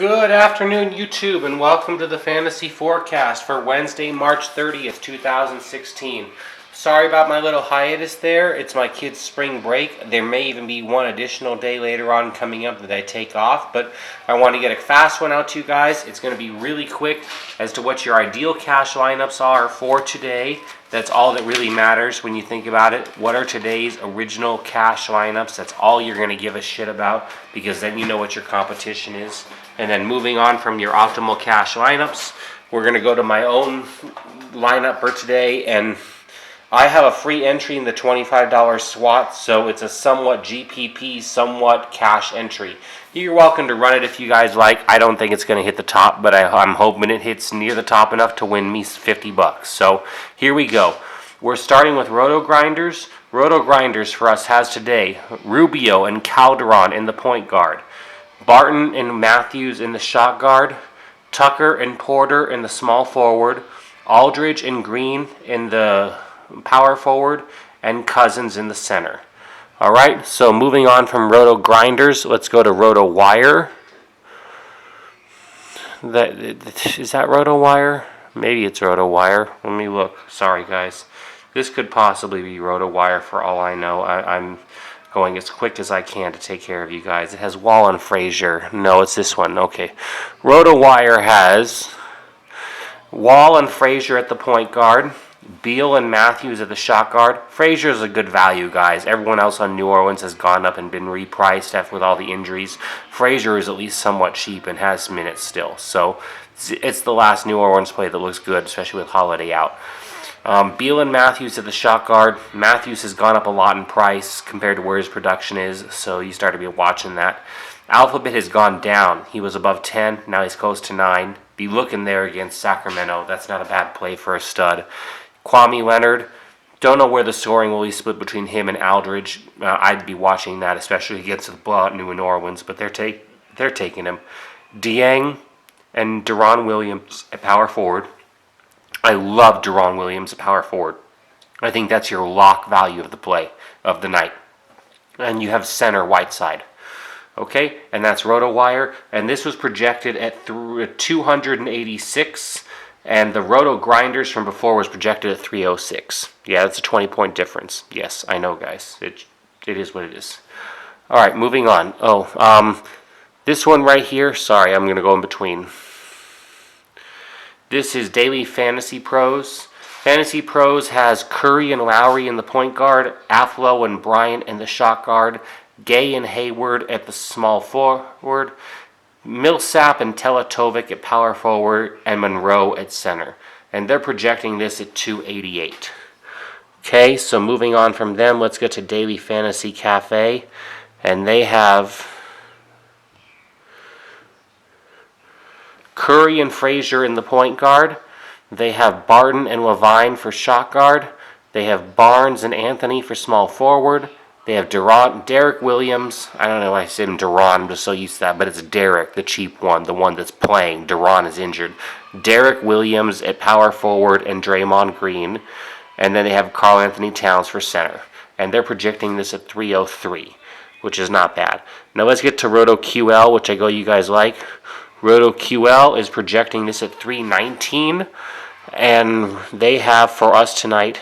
Good afternoon, YouTube, and welcome to the Fantasy Forecast for Wednesday, March 30th, 2016. Sorry about my little hiatus there. It's my kids' spring break. There may even be one additional day later on coming up that I take off, but I want to get a fast one out to you guys. It's going to be really quick as to what your ideal cash lineups are for today. That's all that really matters when you think about it. What are today's original cash lineups? That's all you're going to give a shit about, because then you know what your competition is. And then moving on from your optimal cash lineups, we're going to go to my own lineup for today, and I have a free entry in the $25 SWAT, so it's a somewhat GPP, somewhat cash entry. You're welcome to run it if you guys like. I don't think it's going to hit the top, but I'm hoping it hits near the top enough to win me $50. So here we go. We're starting with Roto Grinders. Roto Grinders for us has today Rubio and Calderon in the point guard, Barton and Matthews in the shot guard, Tucker and Porter in the small forward, Aldridge and Green in the power forward, and Cousins in the center. Alright, so moving on from Roto Grinders, let's go to Roto Wire. Is that Roto Wire? Maybe it's Roto Wire. Let me look. Sorry, guys. This could possibly be Roto Wire for all I know. I'm going as quick as I can to take care of you guys. It has Wall and Frazier. No, it's this one. Okay. Roto Wire has Wall and Frazier at the point guard, Beal and Matthews at the shot guard. Frazier is a good value, guys. Everyone else on New Orleans has gone up and been repriced with all the injuries. Frazier is at least somewhat cheap and has minutes still. So it's the last New Orleans play that looks good, especially with Holiday out. Beal and Matthews at the shot guard. Matthews has gone up a lot in price compared to where his production is, so you start to be watching that. Alphabet has gone down. He was above 10, now he's close to 9. Be looking there against Sacramento. That's not a bad play for a stud. Kwame Leonard, don't know where the scoring will be split between him and Aldridge. I'd be watching that, especially against the blowout New Orleans, but they're taking him. Dieng and Deron Williams at power forward. I love Deron Williams at power forward. I think that's your lock value of the play of the night. And you have center Whiteside. Okay, and that's RotoWire, and this was projected at 286. And the Roto Grinders from before was projected at 306. Yeah, that's a 20-point difference. Yes, I know, guys. It is what it is. All right, moving on. This one right here. Sorry, I'm going to go in between. This is Daily Fantasy Pros. Fantasy Pros has Curry and Lowry in the point guard, Afflo and Bryant in the shot guard, Gay and Hayward at the small forward, Millsap and Teletovic at power forward, and Monroe at center. And they're projecting this at 288. Okay, so moving on from them, let's get to Daily Fantasy Cafe. And they have Curry and Frazier in the point guard. They have Barton and Levine for shot guard. They have Barnes and Anthony for small forward. They have Derek Williams. I don't know why I said him Deron. I'm just so used to that. But it's Derek, the cheap one, the one that's playing. Deron is injured. Derek Williams at power forward and Draymond Green. And then they have Karl Anthony Towns for center. And they're projecting this at 303, which is not bad. Now let's get to Roto QL, which I know you guys like. Roto QL is projecting this at 319. And they have for us tonight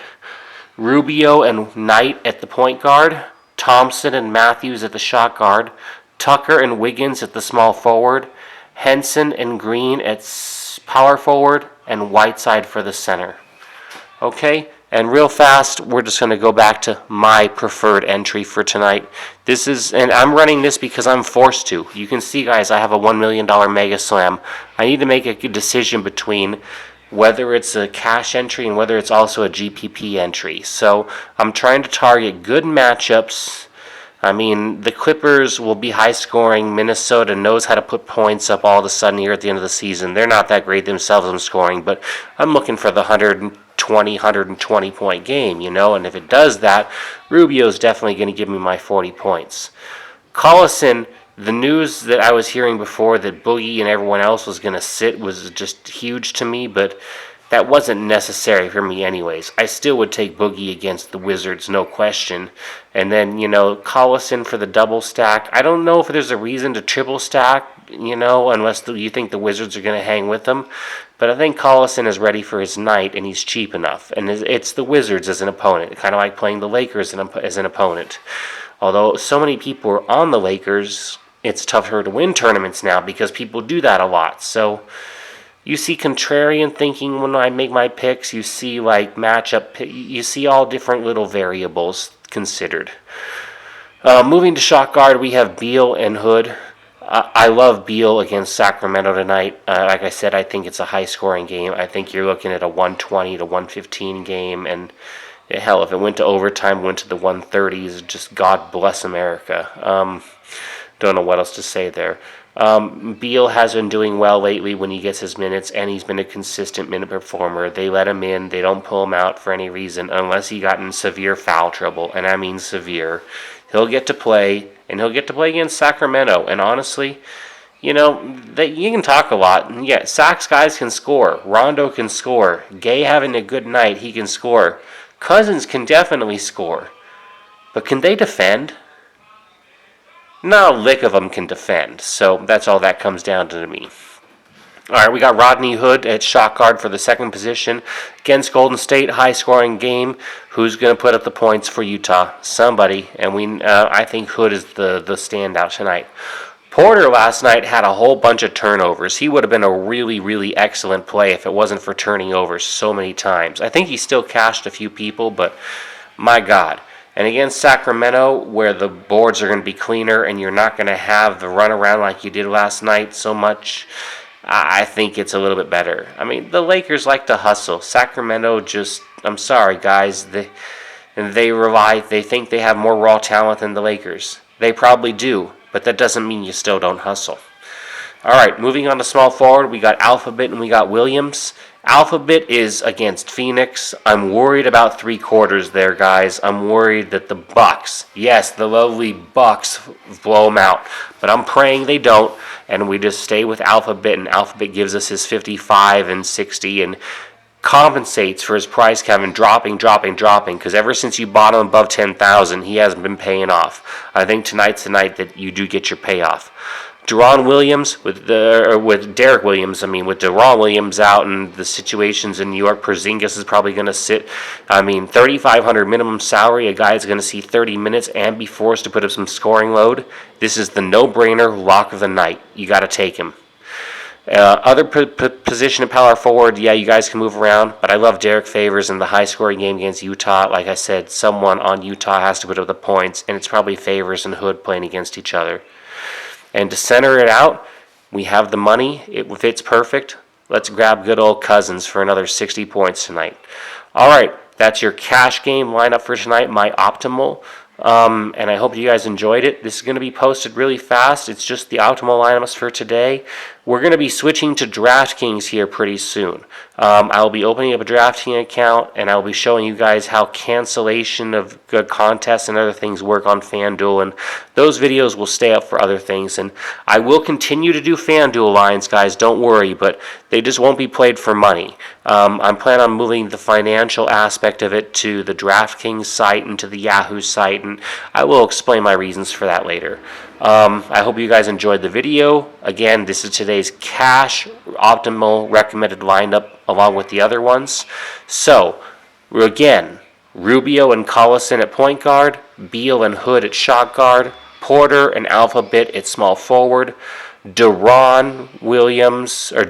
Rubio and Knight at the point guard, Thompson and Matthews at the shot guard, Tucker and Wiggins at the small forward, Henson and Green at power forward, and Whiteside for the center. Okay, and real fast, we're just going to go back to my preferred entry for tonight. And I'm running this because I'm forced to. You can see, guys, I have a $1 million Mega Slam. I need to make a good decision between whether it's a cash entry and whether it's also a GPP entry. So I'm trying to target good matchups. I mean, the Clippers will be high scoring. Minnesota knows how to put points up all of a sudden here at the end of the season. They're not that great themselves in scoring, but I'm looking for the 120 point game, and if it does that, Rubio's definitely going to give me my 40 points. Collison, the news that I was hearing before that Boogie and everyone else was going to sit was just huge to me, but that wasn't necessary for me anyways. I still would take Boogie against the Wizards, no question. And then, Collison for the double stack. I don't know if there's a reason to triple stack unless you think the Wizards are going to hang with them. But I think Collison is ready for his night, and he's cheap enough. And it's the Wizards as an opponent, kind of like playing the Lakers as an opponent. Although so many people are on the Lakers, it's tougher to win tournaments now because people do that a lot. So you see contrarian thinking when I make my picks. You see matchup. You see all different little variables considered. Moving to shot guard, we have Beal and Hood. I love Beal against Sacramento tonight. Like I said, I think it's a high-scoring game. I think you're looking at a 120 to 115 game, and hell, if it went to overtime, went to the 130s, just God bless America. Don't know what else to say there. Beal has been doing well lately when he gets his minutes, and he's been a consistent minute performer. They let him in. They don't pull him out for any reason unless he got in severe foul trouble, and I mean severe. He'll get to play, and he'll get to play against Sacramento. And honestly, you can talk a lot. Yeah, Sac's guys can score. Rondo can score. Gay having a good night, he can score. Cousins can definitely score. But can they defend? Not a lick of them can defend. So that's all that comes down to me. All right, we got Rodney Hood at shot guard for the second position. Against Golden State, high-scoring game. Who's going to put up the points for Utah? Somebody. And I think Hood is the standout tonight. Porter last night had a whole bunch of turnovers. He would have been a really, really excellent play if it wasn't for turning over so many times. I think he still cashed a few people, but my God. And against Sacramento, where the boards are going to be cleaner and you're not going to have the runaround like you did last night so much, I think it's a little bit better. I mean, the Lakers like to hustle. Sacramento I'm sorry, guys. They think they have more raw talent than the Lakers. They probably do, but that doesn't mean you still don't hustle. All right, moving on to small forward, we got Alphabet and we got Williams. Alphabet is against Phoenix. I'm worried about three quarters there, guys. I'm worried that the Bucks, yes, the lovely Bucks, blow them out. But I'm praying they don't, and we just stay with Alphabet, and Alphabet gives us his 55 and 60 and compensates for his price Kevin dropping, because ever since you bought him above 10,000, he hasn't been paying off. I think tonight's the night that you do get your payoff. Deron Williams with Derek Williams, with Deron Williams out and the situations in New York, Porzingis is probably going to sit. $3,500 minimum salary, a guy is going to see 30 minutes and be forced to put up some scoring load. This is the no-brainer lock of the night. You got to take him. Other position of power forward, yeah, you guys can move around, but I love Derek Favors in the high-scoring game against Utah. Like I said, someone on Utah has to put up the points, and it's probably Favors and Hood playing against each other. And to center it out, we have the money. It fits perfect. Let's grab good old Cousins for another 60 points tonight. All right, that's your cash game lineup for tonight, my optimal. And I hope you guys enjoyed it. This is going to be posted really fast. It's just the optimal lineups for today. We're going to be switching to DraftKings here pretty soon. I'll be opening up a DraftKings account, and I'll be showing you guys how cancellation of good contests and other things work on FanDuel, and those videos will stay up for other things. And I will continue to do FanDuel lines, guys, don't worry, but they just won't be played for money. I'm planning on moving the financial aspect of it to the DraftKings site and to the Yahoo site, and I will explain my reasons for that later. I hope you guys enjoyed the video. Again, this is today's cash optimal recommended lineup along with the other ones. So, again, Rubio and Collison at point guard, Beal and Hood at shot guard, Porter and Alphabet at small forward, Derek Williams for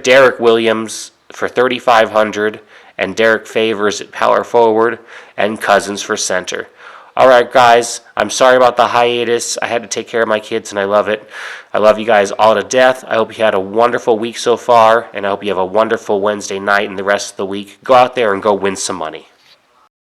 $3,500, and Derek Favors at power forward, and Cousins for center. All right, guys, I'm sorry about the hiatus. I had to take care of my kids, and I love it. I love you guys all to death. I hope you had a wonderful week so far, and I hope you have a wonderful Wednesday night and the rest of the week. Go out there and go win some money.